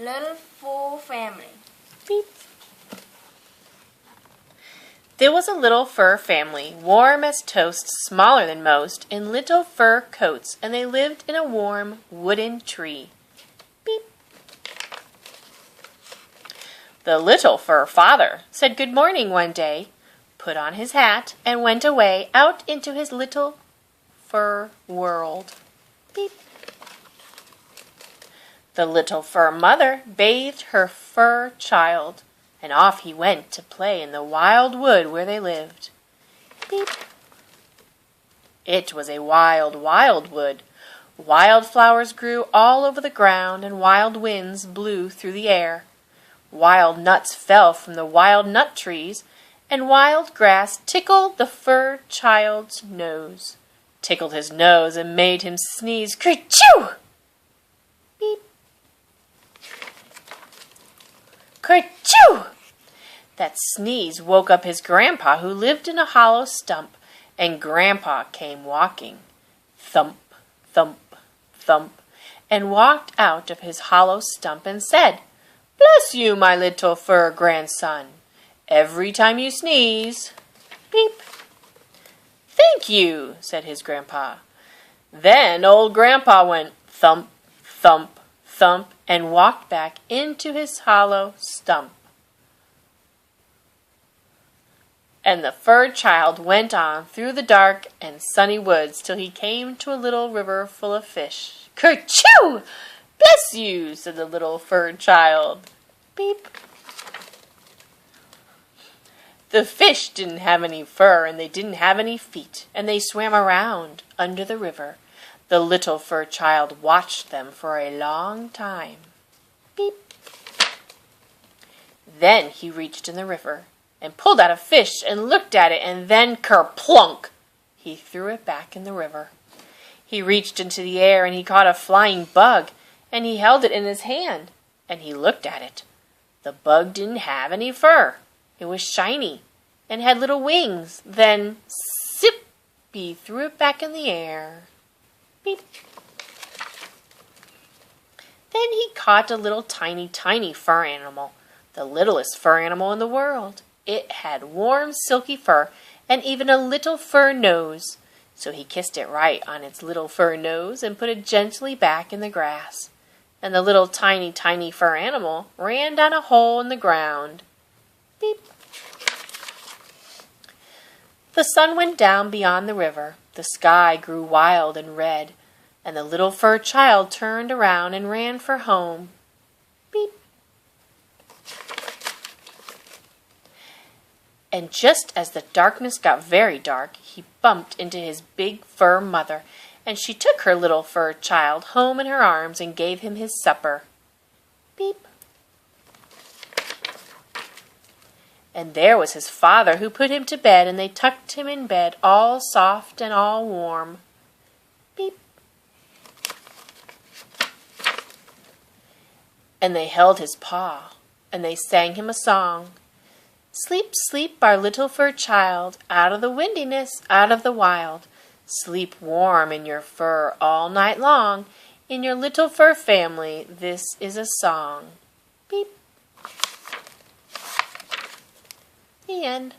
Little Fur Family. Beep. There was a little fur family, warm as toast, smaller than most, in little fur coats, and they lived in a warm wooden tree. Beep. The little fur father said good morning one day, put on his hat, and went away out into his little fur world. Beep. The little fur mother bathed her fur child, and off he went to play in the wild wood where they lived. Beep. It was a wild, wild wood. Wild flowers grew all over the ground, and wild winds blew through the air. Wild nuts fell from the wild nut trees, and wild grass tickled the fur child's nose. Tickled his nose and made him sneeze. Kerchoo! Beep. Kerchoo! That sneeze woke up his grandpa, who lived in a hollow stump, and Grandpa came walking. Thump, thump, thump, and walked out of his hollow stump and said, "Bless you, my little fur grandson. Every time you sneeze, beep." "Thank you," said his grandpa. Then old Grandpa went thump, thump, thump, and walked back into his hollow stump. And the fur child went on through the dark and sunny woods till he came to a little river full of fish. "Kerchoo! Bless you," said the little fur child. Beep. The fish didn't have any fur, and they didn't have any feet, and they swam around under the river. The little fur child watched them for a long time. Beep. Then he reached in the river and pulled out a fish and looked at it, and then kerplunk! He threw it back in the river. He reached into the air and he caught a flying bug, and he held it in his hand, and he looked at it. The bug didn't have any fur. It was shiny and had little wings. Then, zip, he threw it back in the air. Beep. Then he caught a little tiny, tiny fur animal, the littlest fur animal in the world. It had warm, silky fur and even a little fur nose. So he kissed it right on its little fur nose and put it gently back in the grass. And the little tiny, tiny fur animal ran down a hole in the ground. Beep. The sun went down beyond the river. The sky grew wild and red, and the little fur child turned around and ran for home. Beep. And just as the darkness got very dark, he bumped into his big fur mother, and she took her little fur child home in her arms and gave him his supper. Beep. And there was his father, who put him to bed, and they tucked him in bed, all soft and all warm. Beep. And they held his paw, and they sang him a song. "Sleep, sleep, our little fur child, out of the windiness, out of the wild. Sleep warm in your fur all night long. In your little fur family, this is a song." Beep. The end.